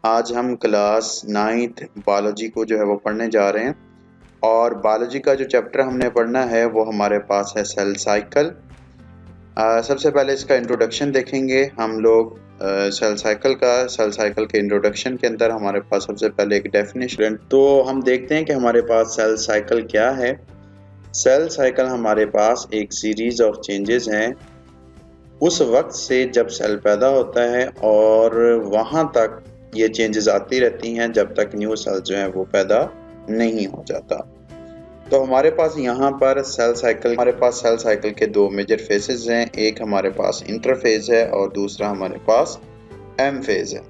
आज हम class 9th biology को जो है वो पढ़ने जा रहे हैं और बायोलॉजी का जो चैप्टर हमने पढ़ना है वो हमारे पास है सेल साइकिल। सबसे पहले इसका इंट्रोडक्शन देखेंगे हम लोग। सेल साइकिल के इंट्रोडक्शन के अंदर हमारे पास सबसे पहले एक डेफिनेशन, तो हम देखते हैं कि हमारे पास सेल साइकिल क्या है। सेल साइकिल हमारे पास एक सीरीज ऑफ चेंजेस हैं उस वक्त से जब सेल पैदा होता है और वहाँ तक ये चेंजेस आती रहती हैं जब तक न्यू सेल जो है वो पैदा नहीं हो जाता। तो हमारे पास यहाँ पर सेल साइकिल के दो मेजर फेसेस हैं। एक हमारे पास इंटरफेज है और दूसरा हमारे पास एम फेज है।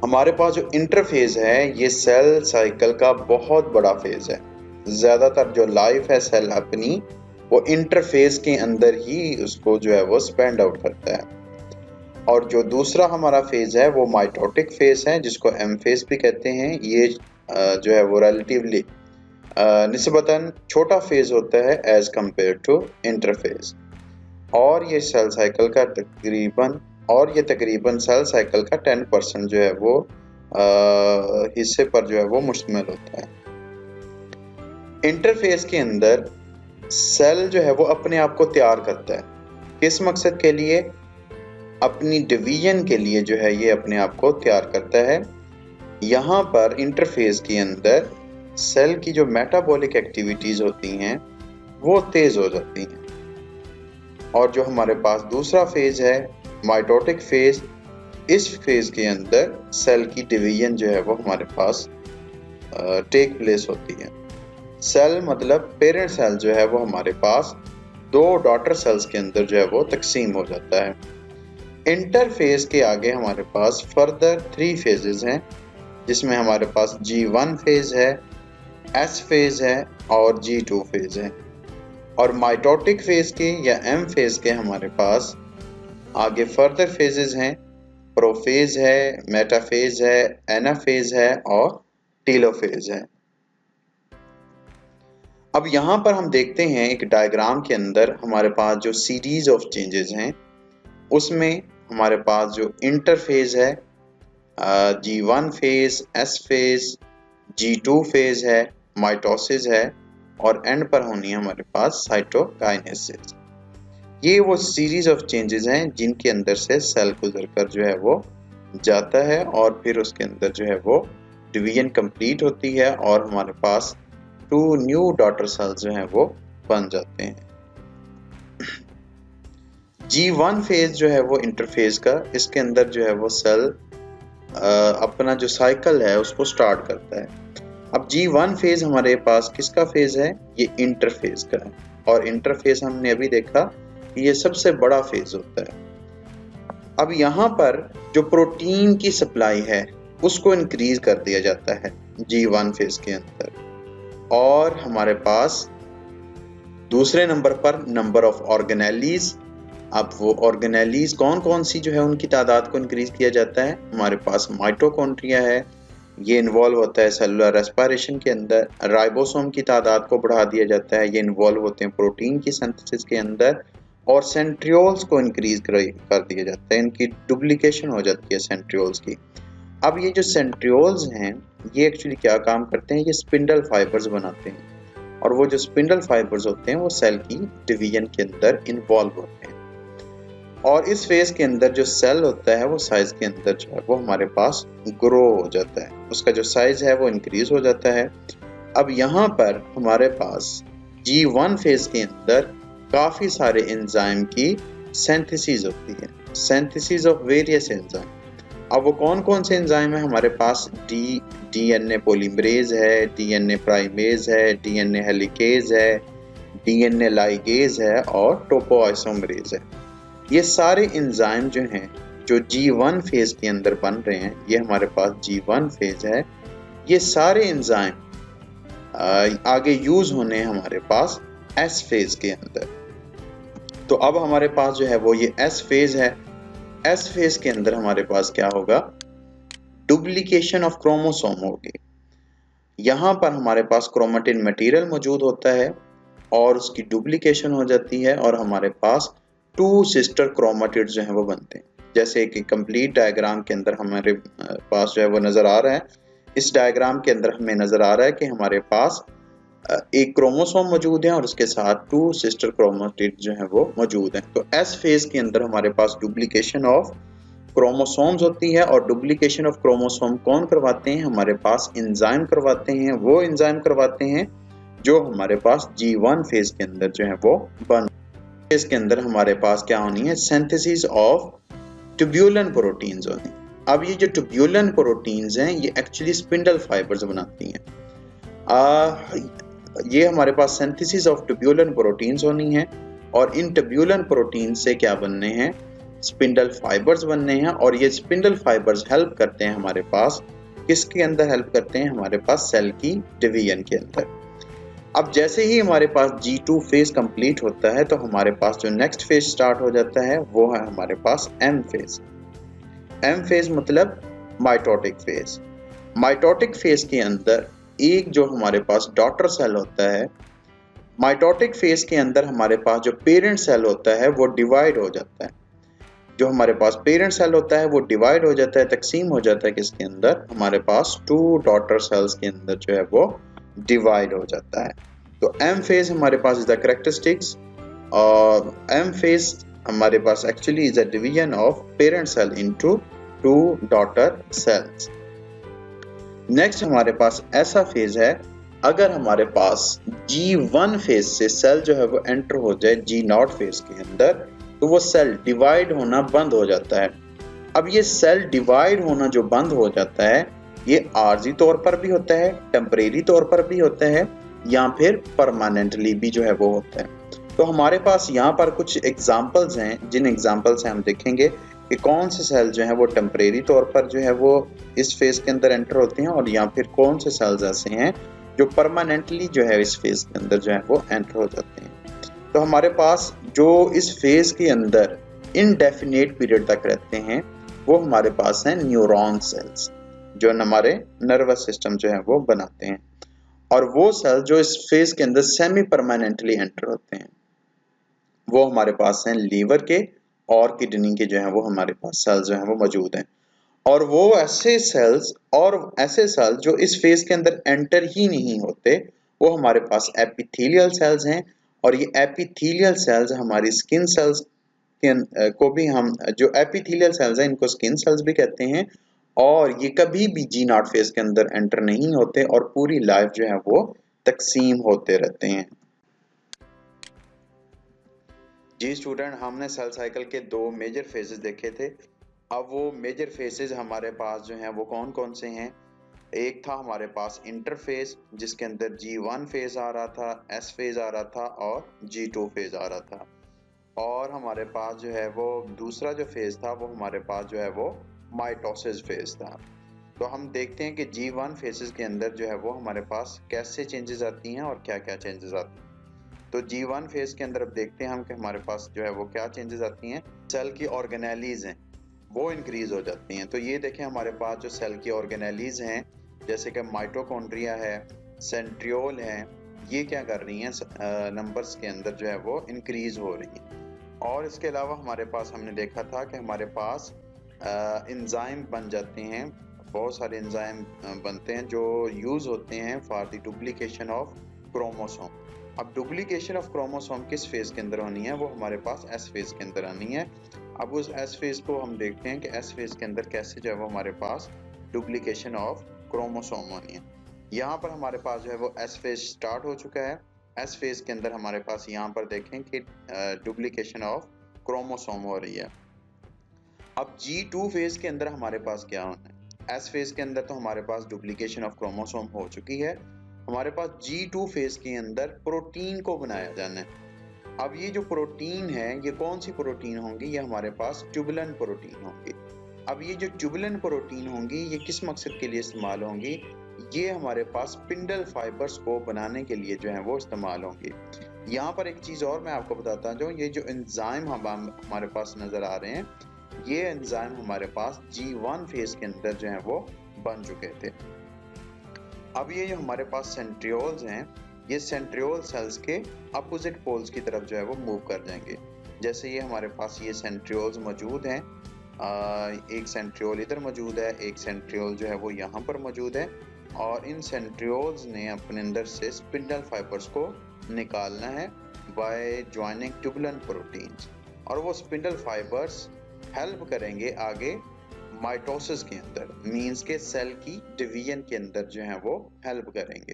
हमारे पास जो इंटरफेज है ये सेल साइकिल का बहुत बड़ा फेज है। ज्यादातर जो लाइफ है सेल अपनी वो इंटरफेज के अंदर ही उसको जो है वो स्पेंड आउट करता है। और जो दूसरा हमारा फेज है वो माइटोटिक फेज है जिसको एम फेज भी कहते हैं। ये जो है वो रिलेटिवली निस्बतन छोटा फेज होता है एज कंपेयर टू इंटरफेज। और ये सेल साइकिल का तकरीबन सेल साइकिल का 10% जो है वो हिस्से पर जो है वो मुश्तमिल होता है। इंटरफेज के अंदर सेल जो है वो अपने आप को तैयार करता है। किस मकसद के लिए? अपनी डिवीजन के लिए जो है ये अपने आप को तैयार करता है। यहाँ पर इंटरफेज के अंदर सेल की जो मेटाबॉलिक एक्टिविटीज होती हैं वो तेज हो जाती हैं। और जो हमारे पास दूसरा फेज है माइटोटिक फेज, इस फेज के अंदर सेल की डिवीजन जो है वो हमारे पास टेक प्लेस होती है। सेल मतलब पेरेंट सेल जो है वो हमारे पास दो डॉटर सेल्स के अंदर जो है वो तकसीम हो जाता है। इंटरफेज के आगे हमारे पास फर्दर 3 फेजेस हैं जिसमें हमारे पास G1 फेज है, S फेज है और G2 फेज है। और माइटोटिक फेज के या M फेज के हमारे पास आगे फर्दर फेजेस हैं, प्रोफेज है, मेटाफेज है, एनाफेज है और टीलोफेज है। अब यहाँ पर हम देखते हैं एक डायग्राम के अंदर हमारे पास जो सीरीज ऑफ चेंजेस हैं उसमें हमारे पास जो इंटरफेज है G1 phase, S phase, G2 phase है, माइटोसिस है और एंड पर होनी है हमारे पास साइटोकाइनेसिस। ये वो सीरीज ऑफ चेंजेस हैं जिनके अंदर से सेल गुजरकर जो है वो जाता है और फिर उसके अंदर जो है वो डिवीजन कंप्लीट होती है और हमारे पास 2 न्यू डॉटर सेल्स जो हैं वो बन जाते हैं। G1 फेज जो है वो इंटरफेज का, इसके अंदर जो है वो सेल अपना जो साइकिल है उसको स्टार्ट करता है। अब G1 फेज हमारे पास किसका फेज है? ये इंटरफेज का है। और इंटरफेज हमने अभी देखा ये सबसे बड़ा फेज होता है। अब यहाँ पर जो प्रोटीन की सप्लाई है उसको इंक्रीज कर दिया जाता है G1 फेज के अंदर। और हमारे पास दूसरे नंबर पर नंबर ऑफ ऑर्गेनेलीज। अब वो ऑर्गेनेलीज कौन कौन सी जो है उनकी तादाद को इंक्रीज किया जाता है। हमारे पास माइटोकॉन्ड्रिया है, ये इन्वॉल्व होता है सेलुलर रेस्पिरेशन के अंदर। राइबोसोम की तादाद को बढ़ा दिया जाता है, ये इन्वॉल्व होते हैं प्रोटीन की सिंथेसिस के अंदर। और सेंट्रियोल्स को इंक्रीज कर दिया जाता है, इनकी डुप्लीकेशन हो जाती है सेंट्रियोल्स की। अब ये जो सेंट्रियोल्स हैं ये एक्चुअली क्या काम करते हैं? ये स्पिंडल फाइबर्स बनाते हैं और वो जो स्पिंडल फाइबर्स होते हैं वो सेल की डिवीजन के अंदर इन्वॉल्व होते हैं। और इस फेज के अंदर जो सेल होता है वो साइज के अंदर जो है वो हमारे पास ग्रो हो जाता है, उसका जो साइज है वो इंक्रीज हो जाता है। अब यहाँ पर हमारे पास G1 फेज के अंदर काफी सारे एंजाइम की सिंथेसिस होती है, सिंथेसिस ऑफ वेरियस एंजाइम। अब वो कौन कौन से एंजाइम है? हमारे पास DNA पॉलीमरेज है, DNA प्राइमेज है, DNA हेलिकेज है, DNA लाइगेज है और टोपोआइसोमरेज है। ये सारे एंजाइम जो हैं जो G1 फेज के अंदर बन रहे हैं, ये हमारे पास G1 फेज है। ये सारे एंजाइम आगे यूज होने हैं हमारे पास S फेज के अंदर। तो अब हमारे पास जो है वो ये S फेज है। S फेज के अंदर हमारे पास क्या होगा? डुप्लीकेशन ऑफ क्रोमोसोम होगी। यहाँ पर हमारे पास क्रोमेटिन मटेरियल मौजूद होता है और उसकी डुप्लीकेशन हो जाती है और हमारे पास 2 सिस्टर क्रोमेटिड्स जो हैं वो बनते हैं। जैसे कि कंप्लीट डायग्राम के अंदर हमारे पास जो है वो नज़र आ रहा है। इस डायग्राम के अंदर हमें नज़र आ रहा है कि हमारे पास एक क्रोमोसोम मौजूद है और उसके साथ 2 सिस्टर क्रोमेटिड जो है वो मौजूद हैं। तो एस फेज के अंदर हमारे पास डुप्लीकेशन ऑफ क्रोमोसोम्स होती है, और डुप्लीकेशन ऑफ क्रोमोसोम कौन करवाते हैं? हमारे पास एंजाइम करवाते हैं। वो एंजाइम करवाते हैं जो हमारे पास G1 फेज के अंदर जो है वो बन फेज के अंदर हमारे पास क्या होनी है? सिंथेसिस ऑफ ट्यूब्यूलन प्रोटीन्स होनी। अब ये जो ट्यूब्यूलन प्रोटीन्स हैं ये एक्चुअली स्पिंडल फाइबर्स बनाती हैं। ये हमारे पास सिंथेसिस ऑफ ट्यूब्यूलन प्रोटीन्स होनी है, और इन ट्यूब्यूलन प्रोटीन से क्या बनने हैं? स्पिंडल फाइबर्स बनने हैं। और ये स्पिंडल फाइबर्स हेल्प करते हैं हमारे पास, किसके अंदर हेल्प करते हैं? हमारे पास सेल की डिवीजन के अंदर। अब जैसे ही हमारे पास G2 फेज कंप्लीट होता है तो हमारे पास जो नेक्स्ट फेज स्टार्ट हो जाता है वो है हमारे पास M फेज। M फेज मतलब माइटोटिक फेज। माइटोटिक फेज के अंदर एक जो हमारे पास डॉटर सेल होता है, माइटोटिक फेज के अंदर हमारे पास जो पेरेंट सेल होता है वो डिवाइड हो जाता है। जो हमारे पास पेरेंट सेल होता है वो डिवाइड हो जाता है, तकसीम हो जाता है किसके अंदर? हमारे पास 2 डॉटर सेल्स के अंदर जो है वो डिवाइड हो जाता है। तो M फेज हमारे पास इज द कैरेक्टरिस्टिक्स, और M फेज हमारे पास actually is a division of parent cell into 2 daughter cells. Next हमारे पास ऐसा फेज है, अगर हमारे पास G1 फेज से सेल जो है वो एंटर हो जाए G0 फेज के अंदर, तो वो सेल डिवाइड होना बंद हो जाता है। अब ये सेल डिवाइड होना जो बंद हो जाता है ये आर्जी तौर पर भी होता है, टेम्परेरी तौर पर भी होता है, या फिर परमानेंटली भी जो है वो होता है। तो हमारे पास यहाँ पर कुछ एग्जाम्पल्स हैं, जिन एग्जाम्पल से हम देखेंगे कि कौन से सेल जो है वो टेम्परेरी तौर पर जो है वो इस फेज के अंदर एंटर होते हैं, और या फिर कौन से सेल्स ऐसे हैं जो परमानेंटली जो है इस फेज के अंदर जो है वो एंटर हो जाते हैं। तो हमारे पास जो इस फेज के अंदर इनडेफिनेट पीरियड तक रहते हैं वो हमारे पास हैं न्यूरॉन सेल्स, जो हमारे नर्वस सिस्टम जो है वो बनाते हैं। और वो सेल जो इस फेज के अंदर सेमी परमानेंटली एंटर होते हैं वो हमारे पास हैं लीवर के और किडनी के जो है वो हमारे पास सेल्स जो है वो मौजूद हैं। और वो ऐसे सेल्स जो इस फेज के अंदर एंटर ही नहीं होते वो हमारे पास एपिथेलियल सेल्स हैं। और ये एपिथेलियल सेल्स हमारी स्किन सेल्स को भी हम जो एपिथेलियल सेल्स हैं इनको स्किन सेल्स भी कहते हैं, और ये कभी भी G0 फेज के अंदर एंटर नहीं होते और पूरी लाइफ जो है वो तकसीम होते रहते हैं। जी स्टूडेंट, हमने सेल साइकिल के 2 मेजर फेजेस देखे थे। अब वो मेजर फेजेस हमारे पास जो हैं वो कौन कौन से हैं? एक था हमारे पास इंटरफेज, जिसके अंदर G1 फेज आ रहा था, S फेज आ रहा था और G2 फेज आ रहा था। और हमारे पास जो है वो दूसरा जो फेज था वो हमारे पास जो है वो माइटोसिस फेज था। तो हम देखते हैं कि G1 फेजेस के अंदर जो है वो हमारे पास कैसे चेंजेस आती हैं और क्या क्या चेंजेस आती हैं। तो G1 फेज के अंदर अब देखते हैं हम कि हमारे पास जो है वो क्या चेंजेस आती हैं। सेल की ऑर्गेनेलीज हैं वो इंक्रीज हो जाती हैं। तो ये देखें हमारे पास जो सेल की ऑर्गेनेलीज हैं जैसे कि माइटोकॉन्ड्रिया है, सेंट्रियोल है, ये क्या कर रही हैं? नंबर्स के अंदर जो है वो इंक्रीज हो रही हैं। और इसके अलावा हमारे पास हमने देखा था कि हमारे पास एंजाइम बन जाते हैं, बहुत सारे एंजाइम बनते हैं जो यूज होते हैं for the duplication of chromosome. अब डुप्लीकेशन ऑफ क्रोमोसोम किस फेज के अंदर होनी है? वो हमारे पास एस फेज के अंदर आनी है। अब उस एस फेज को हम देखते हैं कि एस फेज के अंदर कैसे जो है वो हमारे पास डुप्लीकेशन ऑफ क्रोमोसोम होनी है। यहाँ पर हमारे पास जो है वो एस फेज स्टार्ट हो चुका है। एस फेज के अंदर हमारे पास यहाँ पर देखें कि डुप्लीकेशन ऑफ क्रोमोसोम हो रही है। अब G2 फेज के अंदर हमारे पास क्या होना है? एस फेज के अंदर तो हमारे पास डुप्लीकेशन ऑफ क्रोमोसोम हो चुकी है। हमारे पास G2 फेज के अंदर प्रोटीन को बनाया जाना है। अब ये जो प्रोटीन है ये कौन सी प्रोटीन होंगी? ये हमारे पास ट्यूबुलिन प्रोटीन होंगी। अब ये जो ट्यूबुलिन प्रोटीन होंगी ये किस मकसद के लिए इस्तेमाल होंगी? ये हमारे पास स्पिंडल फाइबर्स को बनाने के लिए जो है वो इस्तेमाल होंगे। यहाँ पर एक चीज और मैं आपको बताता हूँ, ये जो एंजाइम हमारे पास नजर आ रहे हैं ये एंजाइम हमारे पास G1 फेज के अंदर जो है वो बन चुके थे। अब ये जो हमारे पास सेंट्रियोल्स हैं ये सेंट्रियोल सेल्स के अपोजिट पोल्स की तरफ जो है वो मूव कर जाएंगे। जैसे ये हमारे पास ये सेंट्रियोल्स मौजूद हैं एक सेंट्रियोल इधर मौजूद है, एक सेंट्रियोल जो है वो यहाँ पर मौजूद है, और इन सेंट्रियोल्स ने अपने अंदर से स्पिंडल फाइबर्स को निकालना है बाय ज्वाइनिंग ट्यूबुलन प्रोटीन्स, और वो स्पिंडल फाइबर्स हेल्प करेंगे आगे माइटोसिस के अंदर, मींस के सेल की डिवीजन के अंदर जो है वो हेल्प करेंगे।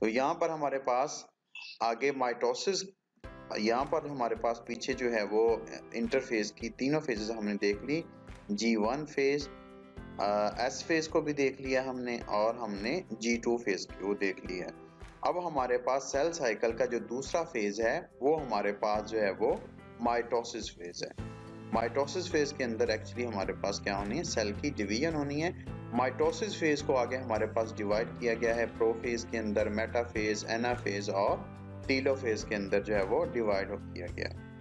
तो यहाँ पर हमारे पास आगे माइटोसिस, यहाँ पर हमारे पास पीछे जो है वो इंटरफेज की तीनों फेजेस हमने देख ली। G1 फेज, S फेज को भी देख लिया हमने, और हमने G2 फेज को देख लिया। अब हमारे पास सेल साइकिल का जो दूसरा फेज है वो हमारे पास जो है वो माइटोसिस फेज है। माइटोसिस फेज के अंदर एक्चुअली हमारे पास क्या होनी है, सेल की डिवीजन होनी है। माइटोसिस फेज को आगे हमारे पास डिवाइड किया गया है प्रोफेज के अंदर, मेटाफेज, एनाफेज और टीलोफेज के अंदर जो है वो डिवाइड किया गया है।